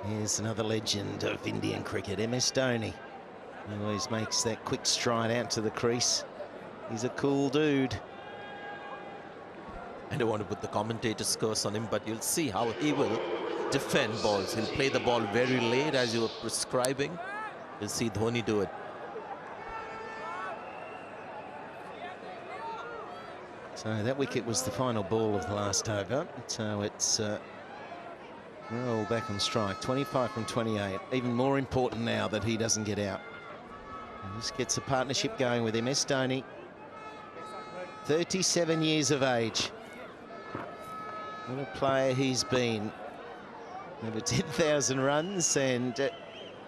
Here's another legend of Indian cricket, MS Dhoni. He always makes that quick stride out to the crease. He's a cool dude. I don't want to put the commentator's curse on him, but you'll see how he will defend balls. He'll play the ball very late, as you were prescribing. You'll see Dhoni do it. So that wicket was the final ball of the last over. So it's roll back on strike. 25 from 28. Even more important now that he doesn't get out. And this gets a partnership going with MS Dhoni. 37 years of age. What a player he's been. Over 10,000 runs, and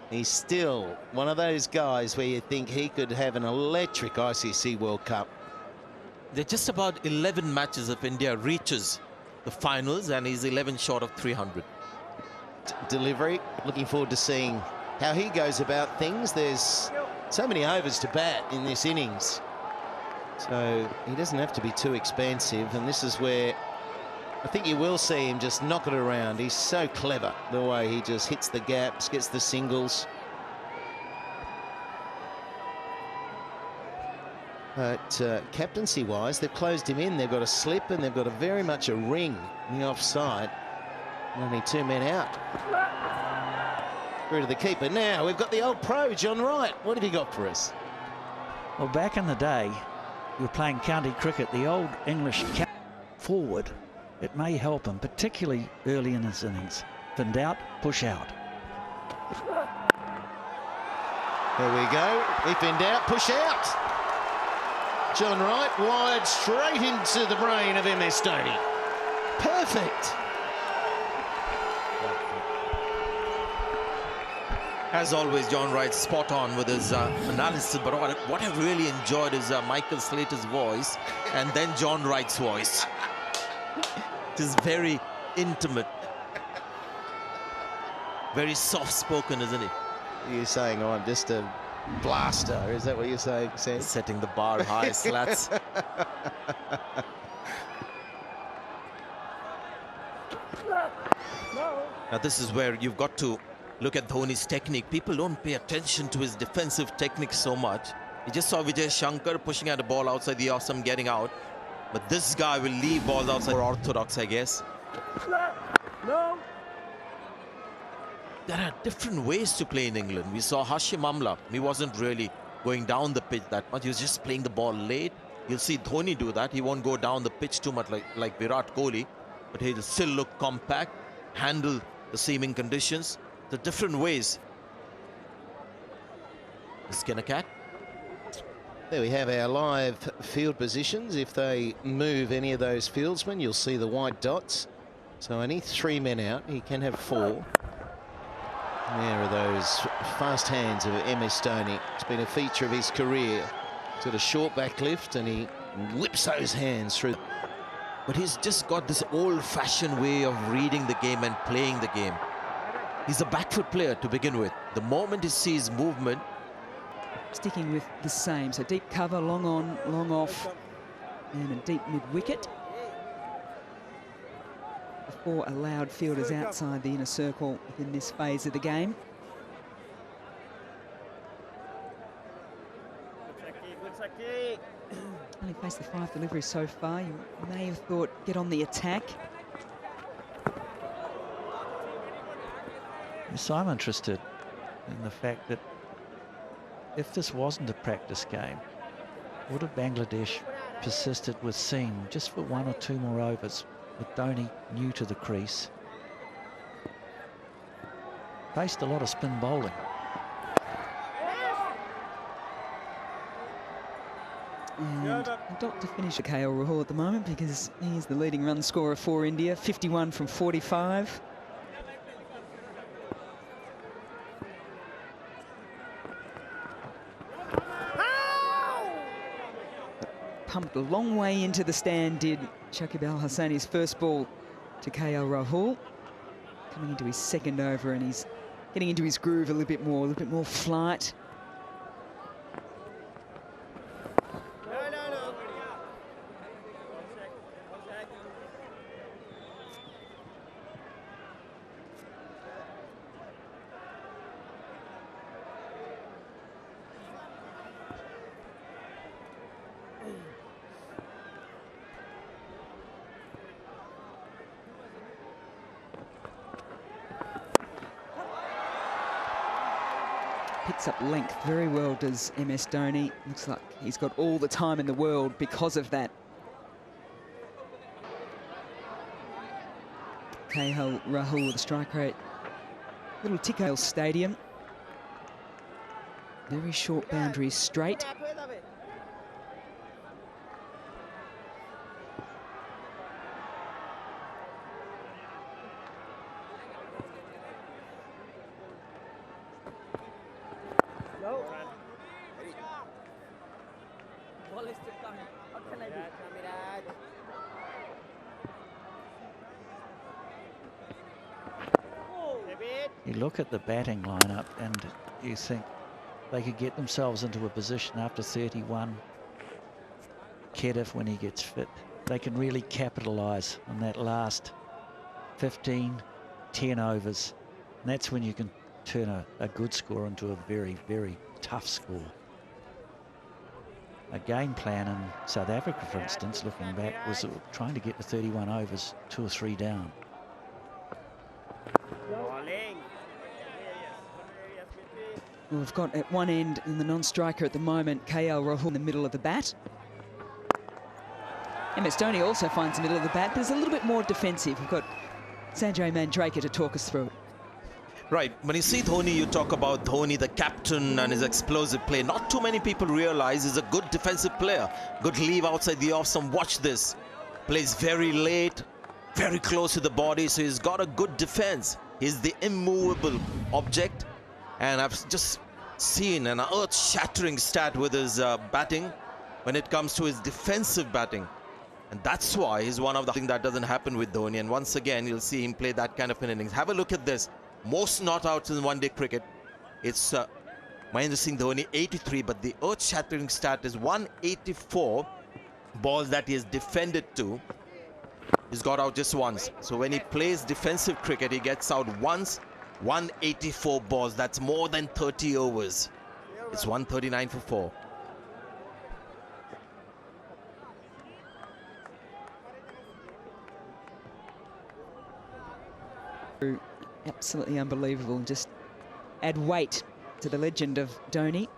he's still one of those guys where you think he could have an electric ICC World Cup. They're just about 11 matches if India reaches the finals, and he's 11 short of 300. Delivery. Looking forward to seeing how he goes about things. There's so many overs to bat in this innings, so he doesn't have to be too expansive, and this is where I think you will see him just knock it around. He's so clever, the way he just hits the gaps, gets the singles. But captaincy-wise, they've closed him in. They've got a slip, and they've got very much a ring in the offside. Only 2 men out. Through to the keeper. Now, we've got the old pro, John Wright. What have you got for us? Well, back in the day, you were playing county cricket. The old English forward, it may help him, particularly early in his innings. If in doubt, push out. There we go. If in doubt, push out. John Wright wired straight into the brain of MS Dhoni. Perfect. As always, John Wright spot on with his analysis, but what I've really enjoyed is Michael Slater's voice and then John Wright's voice. It is very intimate, very soft-spoken, isn't it? You're saying, oh, I'm just a blaster. Is that what you're saying, Sam? Setting the bar high, slats. Now this is where you've got to look at Dhoni's technique. People don't pay attention to his defensive technique so much. You just saw Vijay Shankar pushing at a ball outside the awesome, getting out. But this guy will leave balls outside. More orthodox, I guess. No. There are different ways to play in England. We saw Hashim Amla. He wasn't really going down the pitch that much. He was just playing the ball late. You'll see Dhoni do that. He won't go down the pitch too much like Virat Kohli. But he'll still look compact, handle the seaming conditions. The different ways. Skin a cat. There we have our live field positions. If they move any of those fieldsmen, you'll see the white dots. So only 3 men out. He can have 4. There are those fast hands of MS Dhoni. It's been a feature of his career. He's got a short back lift and he whips those hands through. But he's just got this old-fashioned way of reading the game and playing the game. He's a back foot player to begin with. The moment he sees movement, Sticking with the same, so deep cover, long on, long off, and a deep mid-wicket. The 4 allowed fielders outside the inner circle within this phase of the game. Only faced the 5 deliveries so far. You may have thought, get on the attack. So I'm interested in the fact that if this wasn't a practice game, would have Bangladesh persisted with seam just for 1 or 2 more overs with Dhoni new to the crease? Faced a lot of spin bowling. And not to finish KL Rahul at the moment because he's the leading run scorer for India, 51 from 45. Pumped a long way into the stand, did Shakib Al Hassani's first ball to KL Rahul. Coming into his second over, and he's getting into his groove a little bit more flight. picks up length very well, does MS Dhoni. Looks like he's got all the time in the world because of that. KL Rahul with a strike rate. Little Tikal Stadium. Very short boundaries straight. You look at the batting lineup and you think they could get themselves into a position after 31. Kedif, when he gets fit, they can really capitalise on that last 15, 10 overs. And that's when you can turn a good score into a very, very tough score. A game plan in South Africa, for instance, looking back, was trying to get to 31 overs, 2 or 3 down. We've got at one end in the non-striker at the moment, KL Rahul in the middle of the bat. MS Dhoni also finds the middle of the bat, but is a little bit more defensive. We've got Sanjay Mandraker to talk us through it. Right, when you see Dhoni, you talk about Dhoni, the captain, and his explosive play. Not too many people realize he's a good defensive player. Good leave outside the off-stump. Watch this. Plays very late, very close to the body, so he's got a good defense. He's the immovable object. And I've just seen an earth-shattering stat with his batting when it comes to his defensive batting. And that's why he's one of the things that doesn't happen with Dhoni. And once again, you'll see him play that kind of an innings. Have a look at this. Most not outs in one-day cricket. It's Mahendra Singh Dhoni, 83, but the earth-shattering stat is 184 balls that he has defended to. He's got out just once. So when he plays defensive cricket, he gets out once. 184 balls, that's more than 30 overs. It's 139 for 4. Absolutely unbelievable. Just add weight to the legend of Dhoni.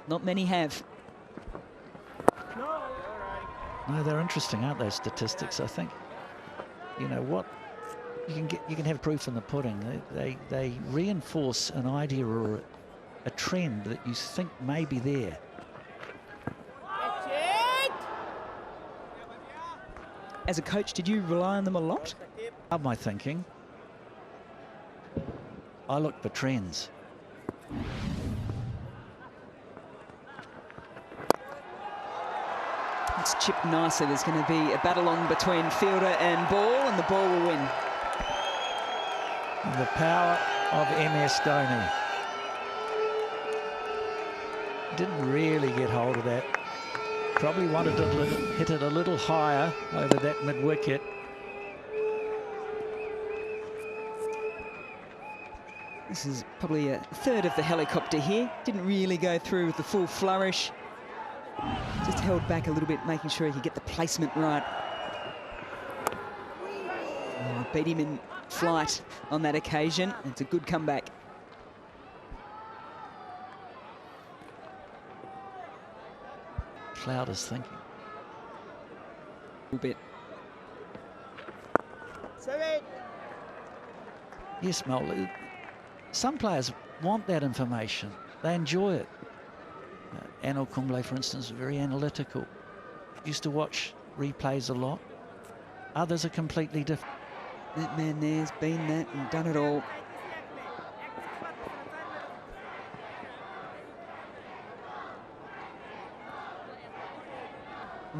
Not many have. No, they're interesting, aren't they, statistics? I think, you know what, you can have proof in the pudding. They reinforce an idea or a trend that you think may be there. As a coach, did you rely on them a lot? Of my thinking, I look for trends. It's chipped nicely. There's going to be a battle on between fielder and ball, and the ball will win. The power of MS Dhoni. Didn't really get hold of that. Probably wanted to hit it a little higher over that mid-wicket. This is probably a third of the helicopter here. Didn't really go through with the full flourish. Just held back a little bit, making sure he could get the placement right. Oh, beat him in flight on that occasion. It's a good comeback. Cloud is thinking. A little bit. Yes, Mel. Some players want that information. They enjoy it. Anil Kumble, for instance, is very analytical. Used to watch replays a lot. Others are completely different. That man there's been that and done it all.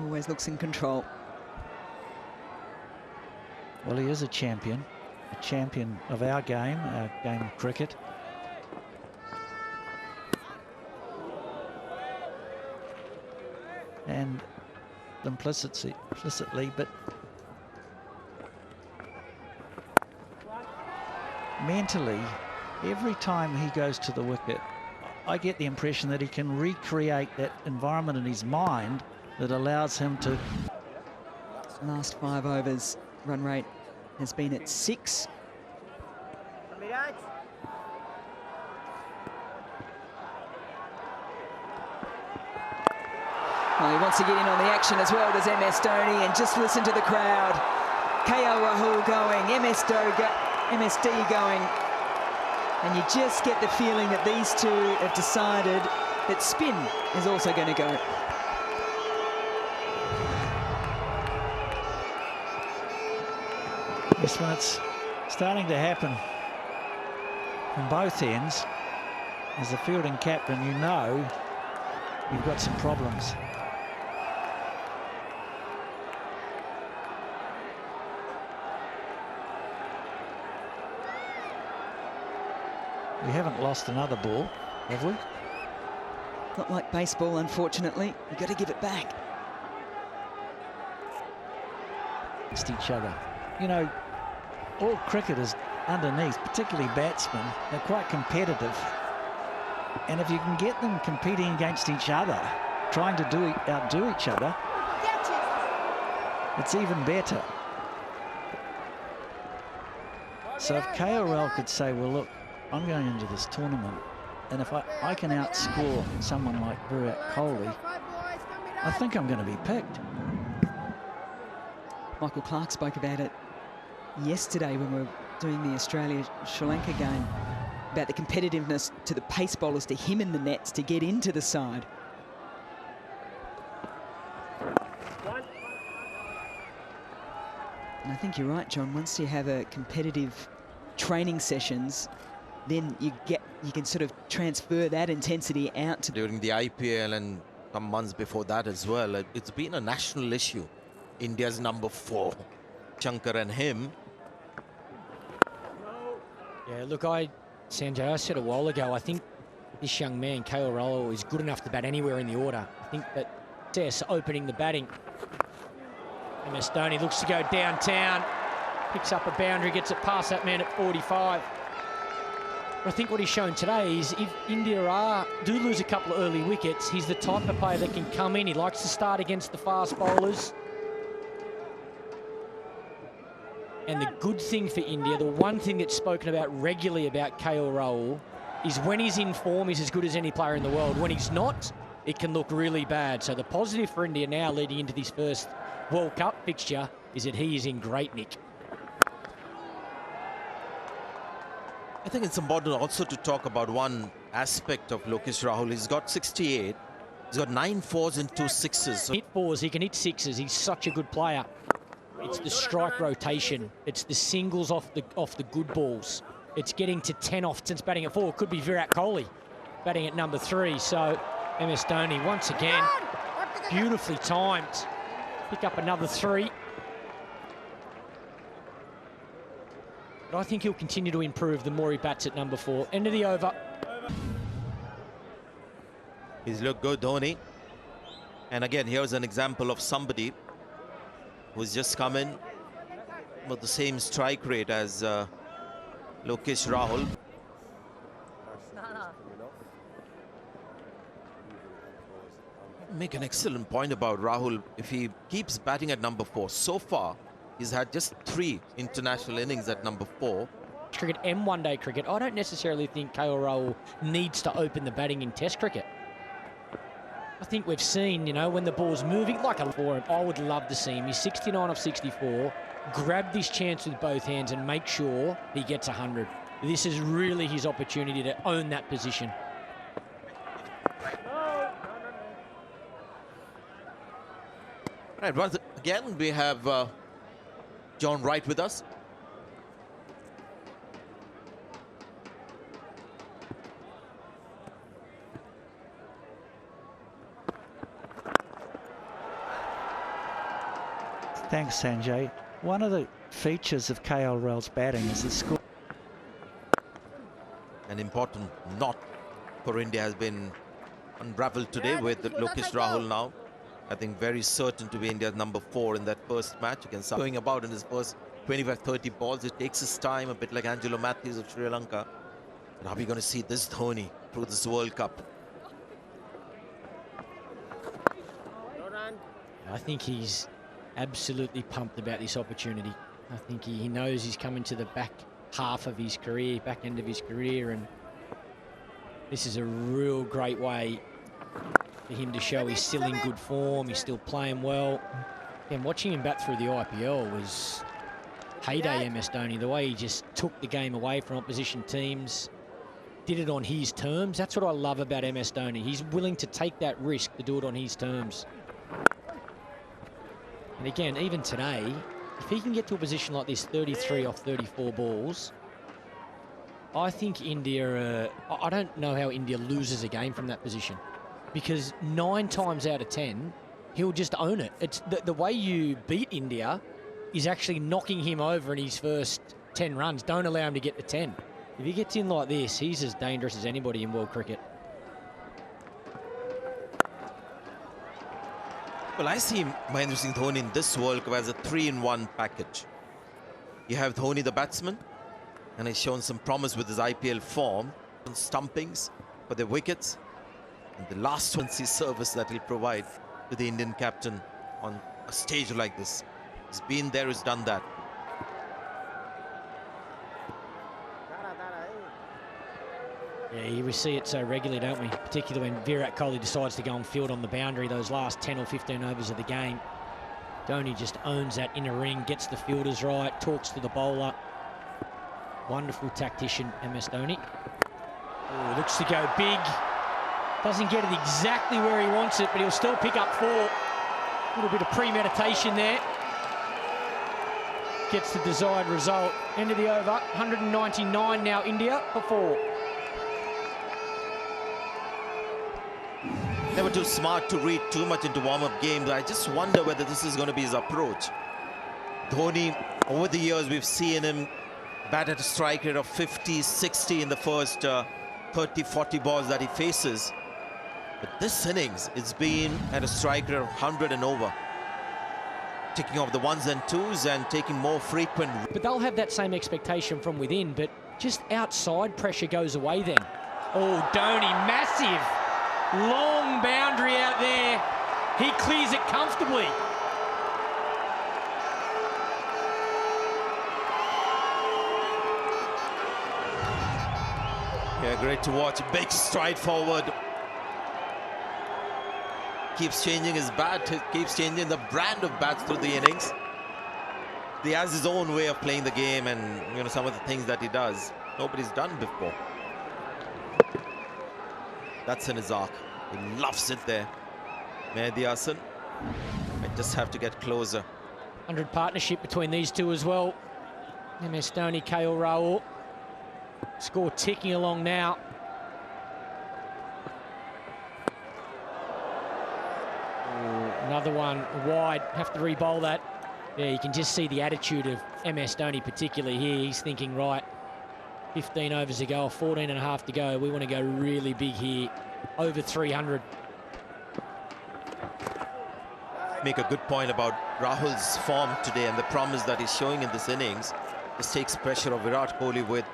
Always looks in control. Well, he is a champion of our game of cricket. And implicitly, but mentally, every time he goes to the wicket, I get the impression that he can recreate that environment in his mind that allows him to... Last 5 overs, run rate has been at 6. Well, he wants to get in on the action as well, does MS Dhoni, and just listen to the crowd. KL Rahul going, MSD going, and you just get the feeling that these two have decided that spin is also going to go. Yes, when it's starting to happen from both ends, as a fielding captain, you know you've got some problems. We haven't lost another ball, have we? Not like baseball, unfortunately. You've got to give it back. Against each other. You know, all cricketers underneath, particularly batsmen, they're quite competitive. And if you can get them competing against each other, trying to outdo each other, it's even better. So if KRL could say, well, look, I'm going into this tournament, and if I can outscore someone like Virat Kohli, I think I'm going to be picked. Michael Clark spoke about it yesterday when we were doing the Australia-Sri Lanka game, about the competitiveness to the pace bowlers, to him in the nets, to get into the side. And I think you're right, John. Once you have a competitive training sessions, then you can sort of transfer that intensity out to during the IPL and some months before that as well. It's been a national issue. India's number 4, Shankar and him. Yeah, look, Sanjay, I said a while ago, I think this young man, KL Rahul, is good enough to bat anywhere in the order. I think that CS opening the batting. MS Dhoni looks to go downtown, picks up a boundary, gets it past that man at 45. I think what he's shown today is if India do lose a couple of early wickets, he's the type of player that can come in. He likes to start against the fast bowlers. And the good thing for India, the one thing that's spoken about regularly about KL Rahul, is when he's in form, he's as good as any player in the world. When he's not, it can look really bad. So the positive for India now leading into this first World Cup fixture is that he is in great nick. I think it's important also to talk about one aspect of Lokesh Rahul. He's got 68. He's got 9 4s and 2 6s. So hit 4s, he can hit 6s. He's such a good player. It's the strike rotation. It's the singles off the good balls. It's getting to 10 off since batting at 4. Could be Virat Kohli batting at number 3. So MS Dhoni once again beautifully timed. Pick up another 3. But I think he'll continue to improve the more he bats at number 4. End of the over. he's looked good, Dhoni. And again, here's an example of somebody who's just come in with the same strike rate as Lokesh Rahul. Make an excellent point about Rahul. If he keeps batting at number 4, so far he's had just 3 international innings at number 4. Cricket and one-day cricket. I don't necessarily think KL Rahul needs to open the batting in Test cricket. I think we've seen, you know, when the ball's moving like a for him, I would love to see him. He's 69 of 64. Grab this chance with both hands and make sure he gets 100. This is really his opportunity to own that position. Right, once again, we have John Wright with us. Thanks, Sanjay. One of the features of KL Rahul's batting is the score. An important knot for India has been unraveled today with Lokesh Rahul now. I think very certain to be India's number 4 in that first match against going about in his first 25-30 balls. It takes his time, a bit like Angelo Matthews of Sri Lanka. But are we going to see this Dhoni through this World Cup? I think he's absolutely pumped about this opportunity. I think he knows he's coming to the back half of his career, back end of his career, and this is a real great way for him to show he's still in good form, he's still playing well. And watching him bat through the IPL was heyday MS Dhoni, the way he just took the game away from opposition teams, did it on his terms. That's what I love about MS Dhoni. He's willing to take that risk to do it on his terms. And again, even today, if he can get to a position like this, 33 off 34 balls, I think India, I don't know how India loses a game from that position, because 9 times out of 10, he'll just own it. It's the way you beat India is actually knocking him over in his first 10 runs. Don't allow him to get to 10. If he gets in like this, he's as dangerous as anybody in world cricket. Well, I see Mahendra Singh Dhoni in this World Cup as a 3-in-1 package. You have Dhoni, the batsman, and he's shown some promise with his IPL form, and stumpings for the wickets, and the last one's his service that he'll provide to the Indian captain on a stage like this. He's been there, he's done that. Yeah, we see it so regularly, don't we? Particularly when Virat Kohli decides to go on field on the boundary those last 10 or 15 overs of the game. Dhoni just owns that inner ring, gets the fielders right, talks to the bowler. Wonderful tactician, MS Dhoni. Oh, looks to go big. Doesn't get it exactly where he wants it, but he'll still pick up 4. A little bit of premeditation there. Gets the desired result. End of the over, 199 now, India for 4. Never too smart to read too much into warm-up games. I just wonder whether this is going to be his approach. Dhoni, over the years, we've seen him bat at a strike rate of 50, 60 in the first 30, 40 balls that he faces. But this innings, it's been at a strike rate of 100 and over. Taking off the 1s and 2s and taking more frequent. But they'll have that same expectation from within, but just outside pressure goes away then. Oh, Dhoni, massive. Long boundary out there. He clears it comfortably. Yeah, great to watch. Big stride forward. Keeps changing his bat, keeps changing the brand of bats through the innings. He has his own way of playing the game, and you know, some of the things that he does, nobody's done before. That's in his arc. He loves it there. Mehdi Hasan might just have to get closer. 100 partnership between these two as well. MS Dhoni, KL Rahul. Score ticking along now. Another one wide, have to re-bowl that. Yeah, you can just see the attitude of MS Dhoni particularly here. He's thinking, right, 15 overs to go, 14 and a half to go. We want to go really big here, over 300. Make a good point about Rahul's form today and the promise that he's showing in this innings. This takes pressure of Virat Kohli with,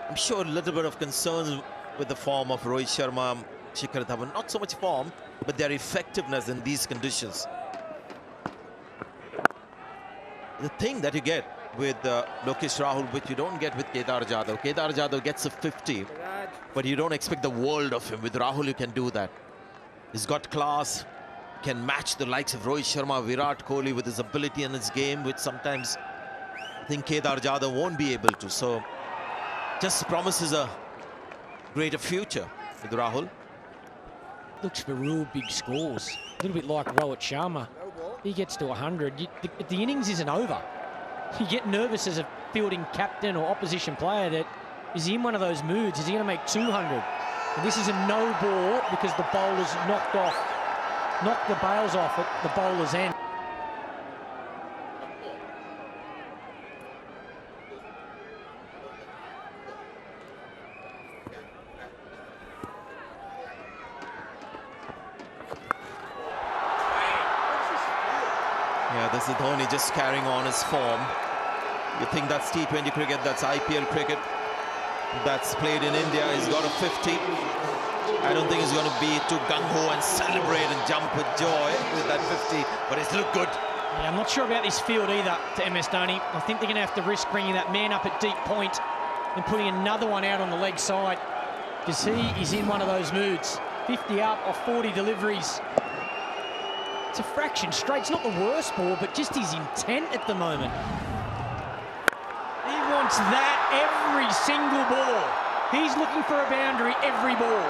I'm sure, a little bit of concerns with the form of Rohit Sharma, Shikhar Dhawan. Not so much form, but their effectiveness in these conditions. The thing that you get with Lokesh Rahul, which you don't get with Kedar Jadhav. Kedar Jadhav gets a 50, but you don't expect the world of him. With Rahul, you can do that. He's got class, can match the likes of Rohit Sharma, Virat Kohli with his ability and his game, which sometimes I think Kedar Jadhav won't be able to. So just promises a greater future with Rahul. Looks for real big scores. A little bit like Rohit Sharma. He gets to 100. The innings isn't over. You get nervous as a fielding captain or opposition player that is he in one of those moods. Is he going to make 200? And this is a no ball because the bowler's knocked the bails off at the bowler's end. Yeah, this is Dhoni just carrying on his form. You think that's T20 cricket, that's IPL cricket, that's played in India. He's got a 50. I don't think he's going to be too gung-ho and celebrate and jump with joy with that 50, but it's looked good. Yeah, I'm not sure about this field either to MS Dhoni. I think they're going to have to risk bringing that man up at deep point and putting another one out on the leg side, because he is in one of those moods. 50 up off 40 deliveries. It's a fraction straight. It's not the worst ball, but just his intent at the moment. He wants that every single ball. He's looking for a boundary every ball.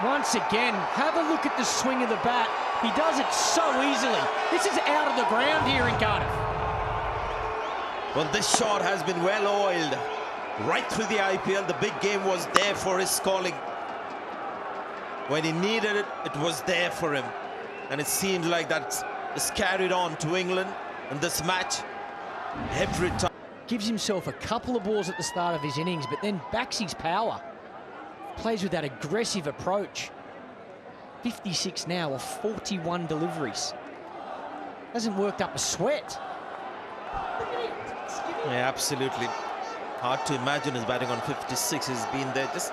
Once again, have a look at the swing of the bat. He does it so easily. This is out of the ground here in Cardiff. Well, this shot has been well oiled. Right through the IPL, the big game was there for his calling. When he needed it, it was there for him. And it seemed like that's carried on to England in this match every time. Gives himself a couple of balls at the start of his innings, but then backs his power. Plays with that aggressive approach. 56 now of 41 deliveries. Hasn't worked up a sweat. Yeah, absolutely. Hard to imagine his batting on 56. He's been there just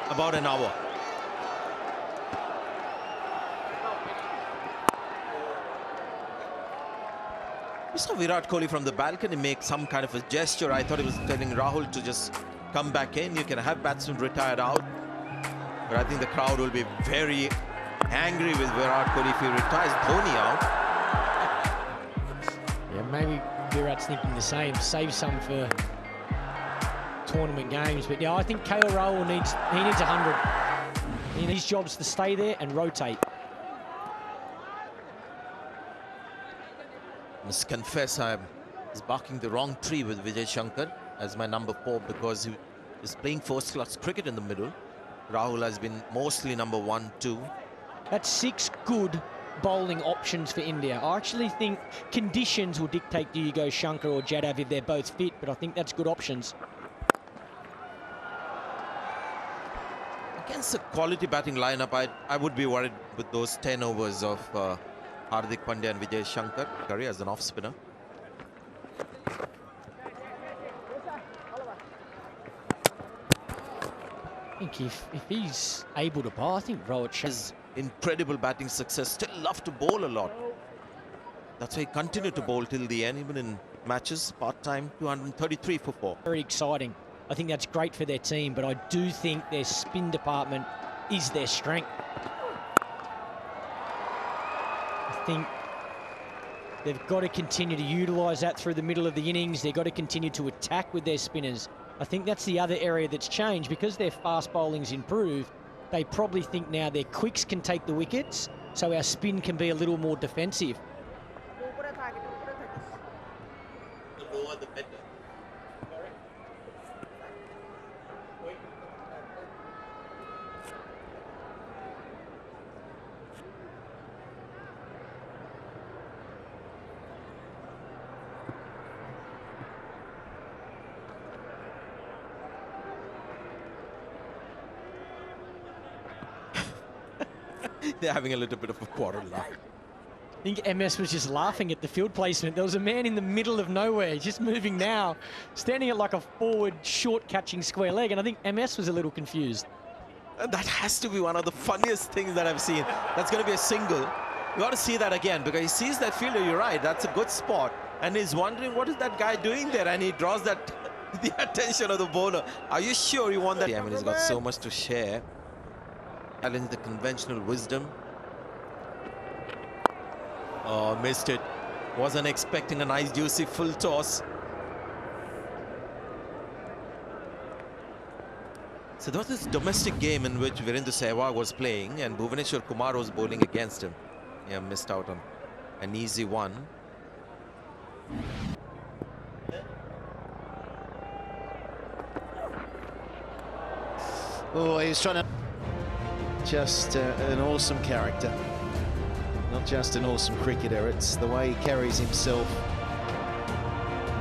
about an hour. We saw Virat Kohli from the balcony make some kind of a gesture. I thought he was telling Rahul to just come back in. You can have batsmen retired out. But I think the crowd will be very angry with Virat Kohli if he retires Dhoni out. Yeah, maybe Virat's thinking the same. Save some for tournament games. But yeah, I think KL Rahul needs 100. His job's to stay there and rotate. I must confess I was barking the wrong tree with Vijay Shankar as my number 4 because he is playing first-class cricket in the middle. Rahul has been mostly number 1, 2. That's 6 good bowling options for India. I actually think conditions will dictate do you go Shankar or Jadhav if they're both fit, but I think that's good options. Against a quality batting lineup, I would be worried with those 10 overs of Hardik Pandya and Vijay Shankar as an off-spinner. I think if he's able to bowl, I think Rohit His incredible batting success, still love to bowl a lot. That's why he continued to bowl till the end, even in matches, part-time, 233 for 4. Very exciting. I think that's great for their team, but I do think their spin department is their strength. I think they've got to continue to utilise that through the middle of the innings. They've got to continue to attack with their spinners. I think that's the other area that's changed. Because their fast bowling's improved, they probably think now their quicks can take the wickets, so our spin can be a little more defensive. The lower the better. They're having a little bit of a quarrel now. I think MS was just laughing at the field placement. There was a man in the middle of nowhere, just moving now, standing at like a forward, short catching square leg, and I think MS was a little confused. That has to be one of the funniest things that I've seen. That's going to be a single. You got to see that again, because he sees that fielder, you're right, that's a good spot, and he's wondering what is that guy doing there, and he draws that the attention of the bowler. Are you sure you want that? I mean, he's got so much to share. Challenge the conventional wisdom. Oh, missed it. Wasn't expecting a nice juicy full toss. So there was this domestic game in which Virendra Sehwag was playing and Bhuvaneshwar Kumar was bowling against him. Yeah, missed out on an easy one. Oh, he was trying to... Just an awesome character. Not just an awesome cricketer, it's the way he carries himself.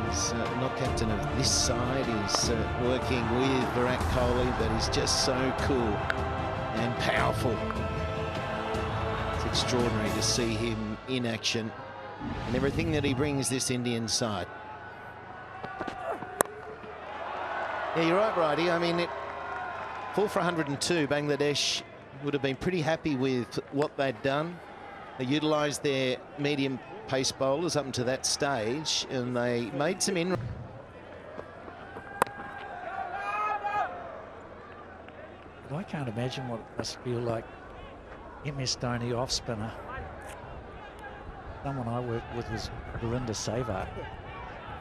He's not captain of this side, he's working with Virat Kohli, but he's just so cool and powerful. It's extraordinary to see him in action and everything that he brings this Indian side. Yeah, you're right, Righty. I mean, 4 for 102, Bangladesh would have been pretty happy with what they'd done. They utilised their medium pace bowlers up to that stage, and they made some in. I can't imagine what it must feel like. MS Dhoni off spinner. Someone I worked with was Virinder Sehwag.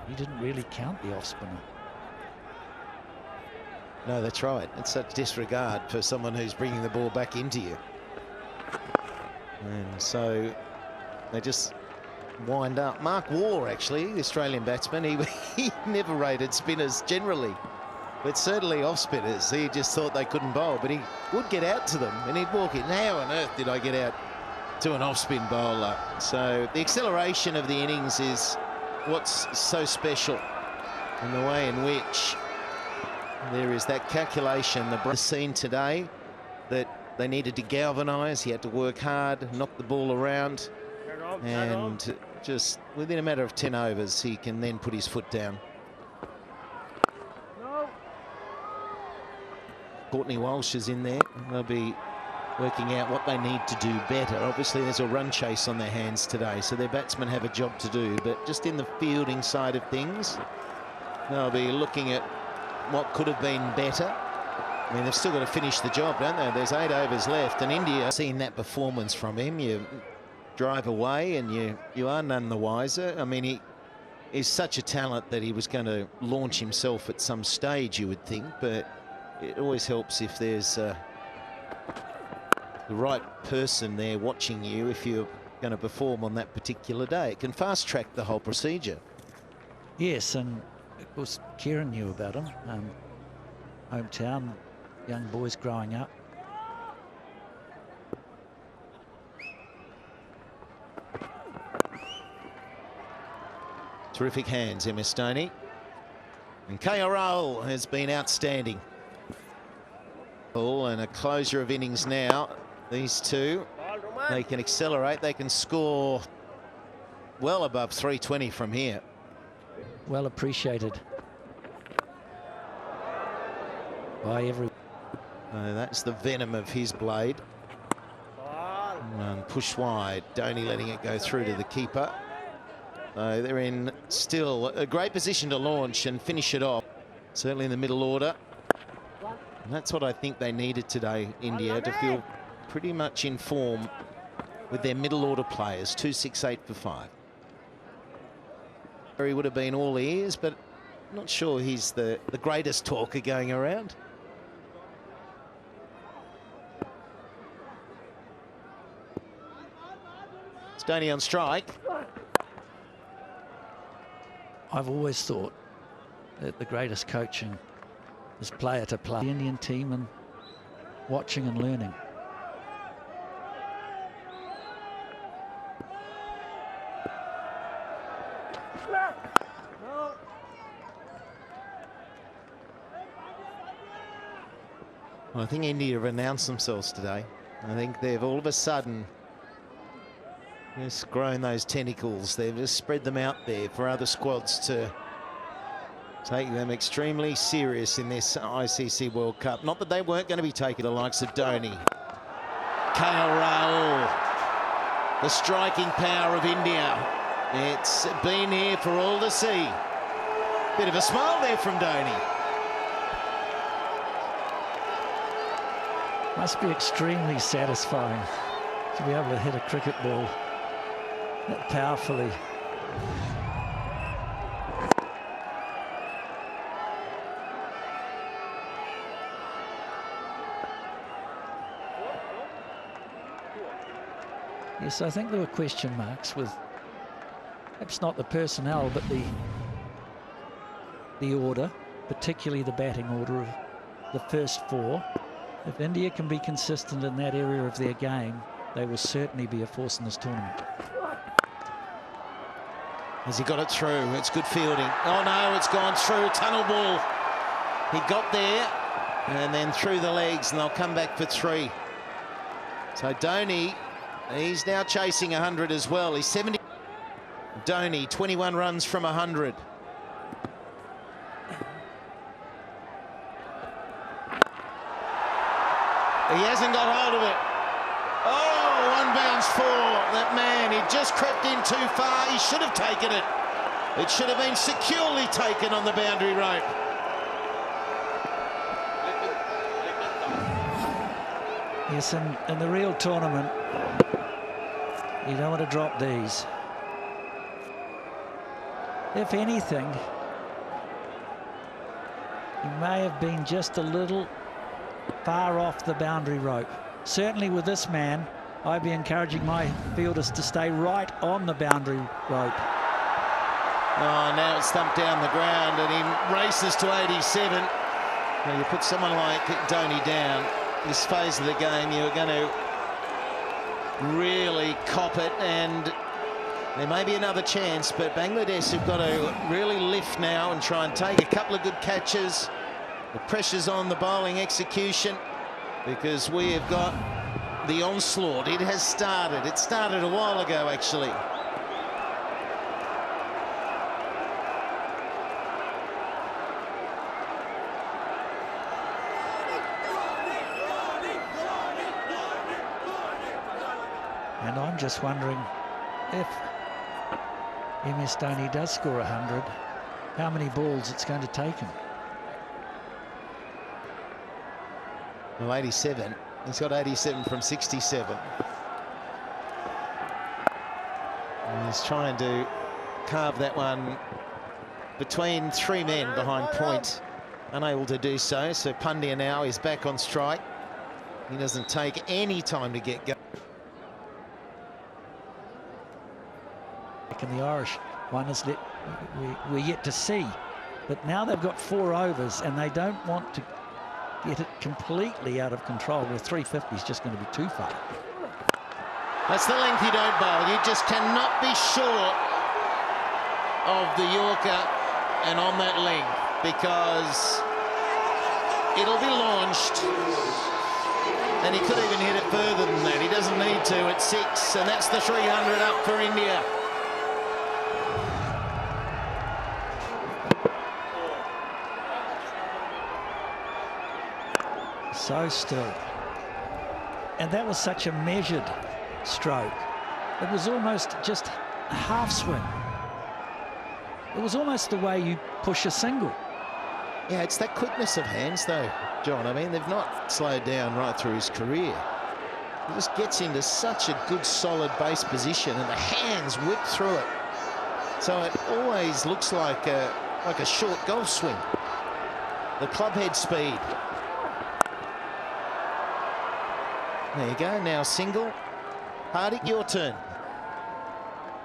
He didn't really count the off spinner. No, that's right. It's such disregard for someone who's bringing the ball back into you. And so they just wind up. Mark Waugh, actually, the Australian batsman, he never rated spinners generally, but certainly off spinners. He just thought they couldn't bowl, but he would get out to them and he'd walk in. How on earth did I get out to an off-spin bowler? So the acceleration of the innings is what's so special, in the way in which there is that calculation. The scene today that they needed to galvanise. He had to work hard, knock the ball around, and just within a matter of 10 overs, he can then put his foot down. Courtney Walsh is in there. They'll be working out what they need to do better. Obviously, there's a run chase on their hands today, so their batsmen have a job to do. But just in the fielding side of things, they'll be looking at what could have been better. I mean, they've still got to finish the job, don't they? There's 8 overs left, and India, seen that performance from him. You drive away and you are none the wiser. I mean, he is such a talent that he was going to launch himself at some stage, you would think, but it always helps if there's the right person there watching you if you're going to perform on that particular day. It can fast-track the whole procedure. Yes, and of course, Kieran knew about him. Hometown, young boys growing up. Terrific hands, MS Dhoni. And KL Rahul has been outstanding. And a closure of innings now. These two, they can accelerate, they can score well above 320 from here. Well appreciated by every. That's the venom of his blade. And push wide, Dhoni letting it go through to the keeper. They're in still a great position to launch and finish it off, certainly in the middle order. And that's what I think they needed today, India, to feel pretty much in form with their middle order players. 2, 6, 8 for 5. He would have been all ears, but not sure he's the greatest talker going around. It's Dhoni on strike. I've always thought that the greatest coaching is player to player. The Indian team and watching and learning. Well, I think India have announced themselves today. I think they've all of a sudden just grown those tentacles. They've just spread them out there for other squads to take them extremely serious in this ICC World Cup. Not that they weren't going to be taking the likes of Dhoni. KL Rahul, the striking power of India. It's been here for all to see. Bit of a smile there from Dhoni. Must be extremely satisfying to be able to hit a cricket ball that powerfully. Yes, I think there were question marks with perhaps not the personnel, but the order, particularly the batting order of the first 4. If India can be consistent in that area of their game, they will certainly be a force in this tournament. Has he got it through? It's good fielding. Oh no, it's gone through. Tunnel ball. He got there and then through the legs, and they'll come back for 3. So Dhoni, he's now chasing 100 as well. He's 70. Dhoni, 21 runs from 100. He hasn't got hold of it. Oh, one bounce challenge for that man. He just crept in too far. He should have taken it. It should have been securely taken on the boundary rope. Yes, in the real tournament, you don't want to drop these. If anything, he may have been just a little far off the boundary rope. Certainly with this man, I'd be encouraging my fielders to stay right on the boundary rope. Oh, now it's thumped down the ground and he races to 87. Now you put someone like Dhoni down, this phase of the game, you're going to really cop it, and there may be another chance, but Bangladesh have got to really lift now and try and take a couple of good catches. The pressure's on the bowling execution because we have got the onslaught. It has started. It started a while ago, actually. And I'm just wondering if MS Dhoni does score 100, how many balls it's going to take him. Well, 87. He's got 87 from 67. And he's trying to carve that one between three men behind point. Unable to do so. So Pandya now is back on strike. He doesn't take any time to get going. And the Irish one is we're yet to see. But now they've got 4 overs and they don't want to get it completely out of control. Where 350 is just going to be too far. That's the length you don't bowl. You just cannot be short of the Yorker and on that length, because it'll be launched. And he could even hit it further than that. He doesn't need to at 6, and that's the 300 up for India. So still. And that was such a measured stroke. It was almost just a half swing. It was almost the way you push a single. Yeah, it's that quickness of hands, though, John. I mean, they've not slowed down right through his career. He just gets into such a good, solid base position, and the hands whip through it. So it always looks like a short golf swing. The club head speed. There you go, now single. Hardik, your turn.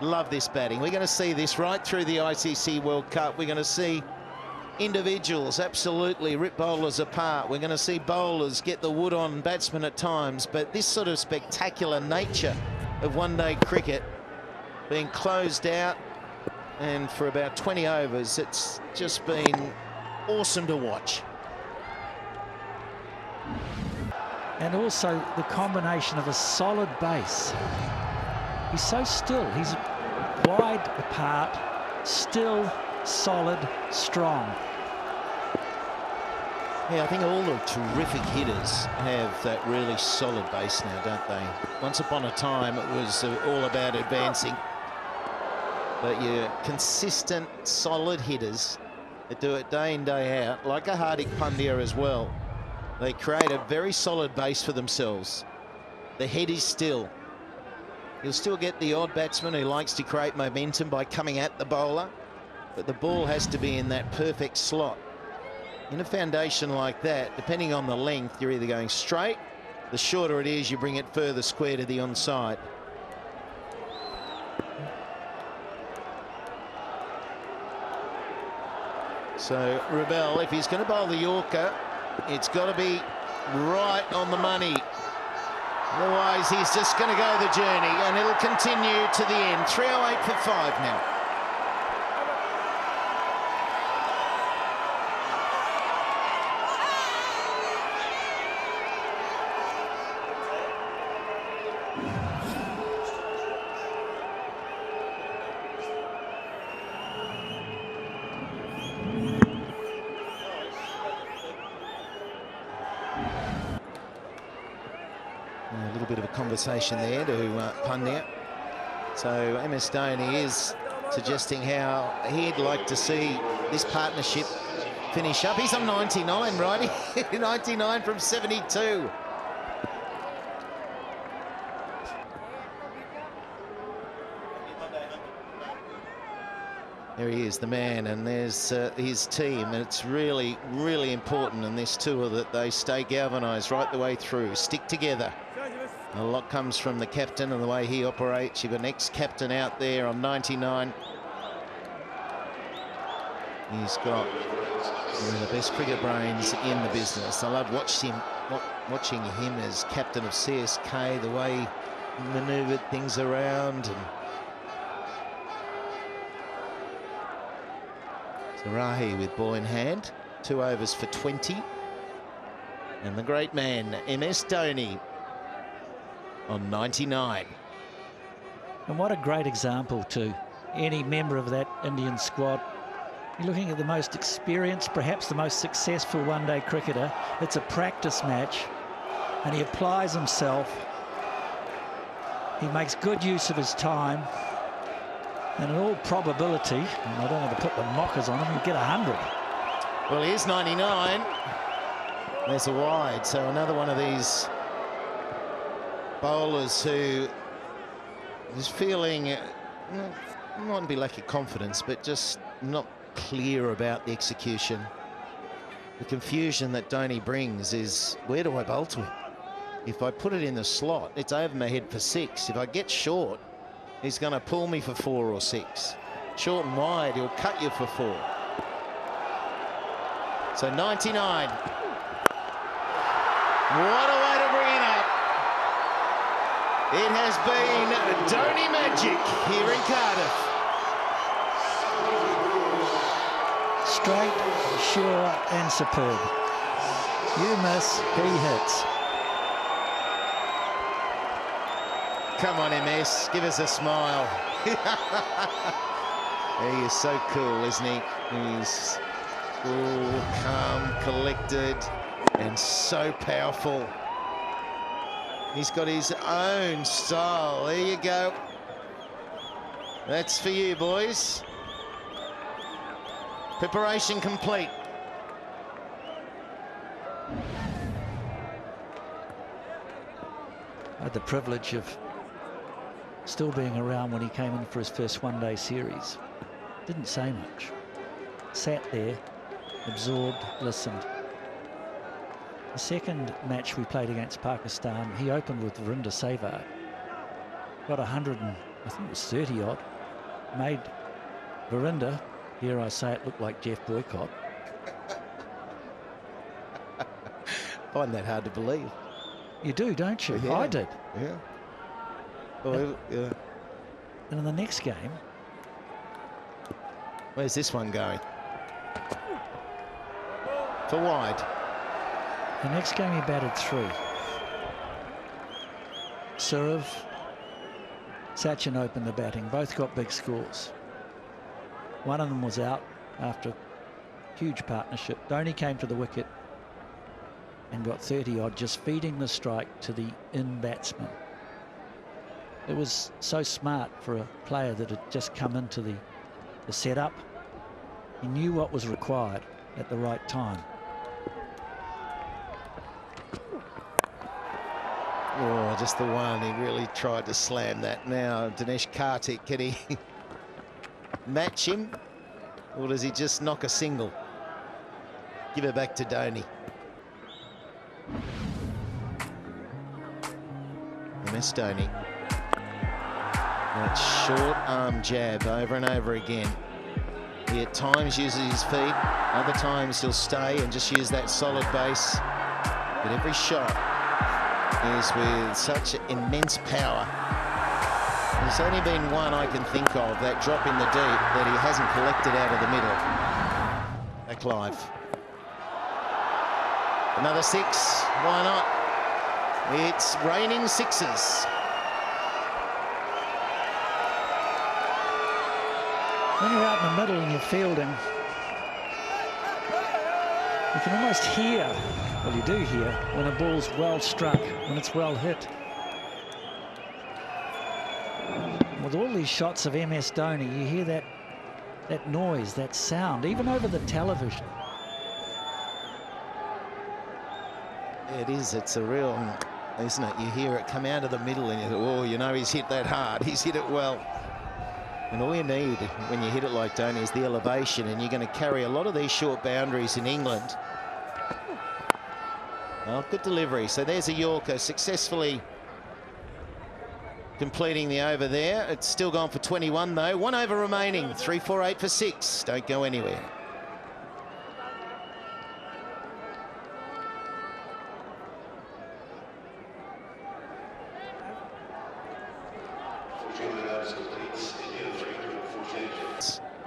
Love this batting. We're going to see this right through the ICC World Cup. We're going to see individuals absolutely rip bowlers apart. We're going to see bowlers get the wood on batsmen at times, but this sort of spectacular nature of one-day cricket being closed out, and for about 20 overs, it's just been awesome to watch. And also the combination of a solid base. He's so still. He's wide apart, still, solid, strong. Yeah, I think all the terrific hitters have that really solid base now, don't they? Once upon a time, it was all about advancing. But your consistent, solid hitters that do it day in, day out, like a Hardik Pandya as well, they create a very solid base for themselves. The head is still. You'll still get the odd batsman who likes to create momentum by coming at the bowler, but the ball has to be in that perfect slot. In a foundation like that, depending on the length, you're either going straight, the shorter it is, you bring it further square to the onside. So Rebel, if he's going to bowl the Yorker, it's got to be right on the money. Otherwise, he's just going to go the journey, and it'll continue to the end. 3:08 for 5 now. A little little bit of a conversation there to Pundia. So MS Dhoni is suggesting how he'd like to see this partnership finish up. He's on 99, right? 99 from 72. There he is, the man, and there's his team, and it's really, really important in this tour that they stay galvanised right the way through, stick together. A lot comes from the captain and the way he operates. You've got an ex-captain out there on 99. He's got one of the best cricket brains in the business. I love watching him as captain of CSK, the way he manoeuvred things around. And Rahi with ball in hand, 2 overs for 20. And the great man, MS Dhoni, on 99. And what a great example to any member of that Indian squad. You're looking at the most experienced, perhaps the most successful one-day cricketer. It's a practice match, and he applies himself. He makes good use of his time. And in all probability, and I don't want to put the mockers on him, he'll get 100. Well, he is 99. There's a wide, so another one of these bowlers who is feeling, mightn't be lack of confidence, but just not clear about the execution. The confusion that Dhoni brings is, where do I bowl to him? If I put it in the slot, it's over my head for 6. If I get short, he's going to pull me for 4 or 6. Short and wide, he'll cut you for 4. So 99. What a way to bring it up. It has been Dhoni magic here in Cardiff. Straight, sure and superb. You miss, he hits. Come on, MS, give us a smile. He is so cool, isn't he? He's cool, calm, collected, and so powerful. He's got his own style. There you go. That's for you, boys. Preparation complete. I had the privilege of still being around when he came in for his first one-day series. Didn't say much. Sat there, absorbed, listened. The second match we played against Pakistan, he opened with Verinder Sehwag. Got 100 and I think it was 30 odd. Made Verinder, dare I say it, look like Jeff Boycott. Find that hard to believe. You do, don't you? Yeah. I did. Yeah. Oh, yeah. And in the next game, where's this one going? For wide. the next game he batted 3. Surav, Sachin opened the batting. Both got big scores. One of them was out after a huge partnership. Dhoni came to the wicket and got 30 odd, just feeding the strike to the in batsman. It was so smart for a player that had just come into the setup. He knew what was required at the right time. Oh, just the one. He really tried to slam that. Now, Dinesh Karthik, can he match him? Or does he just knock a single? Give it back to Dhoni. MS Dhoni. That short arm jab over and over again. He at times uses his feet, other times he'll stay and just use that solid base. But every shot is with such immense power. There's only been one I can think of, that drop in the deep, that he hasn't collected out of the middle. Back live. Another 6, why not? It's raining 6s. When you're out in the middle and you're fielding, you can almost hear, well, you do hear, when a ball's well struck, when it's well hit. with all these shots of MS Dhoni, you hear that noise, that sound, even over the television. Yeah, it is. It's a real, isn't it? You hear it come out of the middle and you think, oh, you know, he's hit that hard. He's hit it well. And all you need when you hit it like Dhoni is the elevation, and you're going to carry a lot of these short boundaries in England. Well, good delivery. So there's a Yorker successfully completing the over there. It's still gone for 21 though. 1 over remaining. 3-4-8 for 6. Don't go anywhere.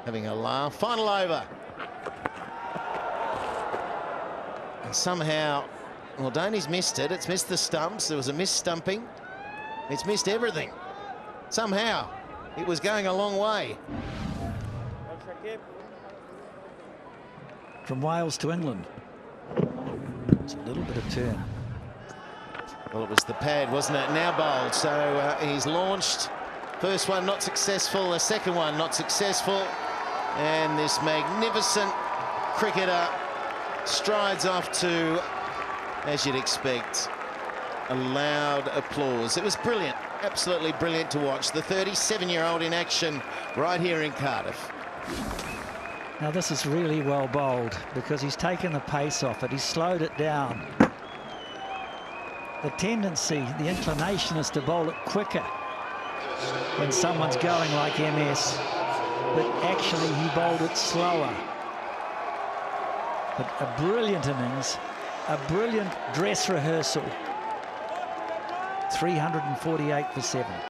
Having a laugh. Final over. And somehow, well, Dhoni's missed it. It's missed the stumps. There was a missed stumping. It's missed everything. Somehow, it was going a long way. From Wales to England. It's a little bit of turn. Well, it was the pad, wasn't it? Now bowled. So he's launched. First one not successful. The second one not successful. And this magnificent cricketer strides off to, as you'd expect, a loud applause. It was brilliant, absolutely brilliant to watch. The 37-year-old in action right here in Cardiff. Now this is really well bowled because he's taken the pace off it. He's slowed it down. The tendency, the inclination is to bowl it quicker when someone's going like MS. But actually he bowled it slower. But a brilliant innings, a brilliant dress rehearsal. 348 for 7.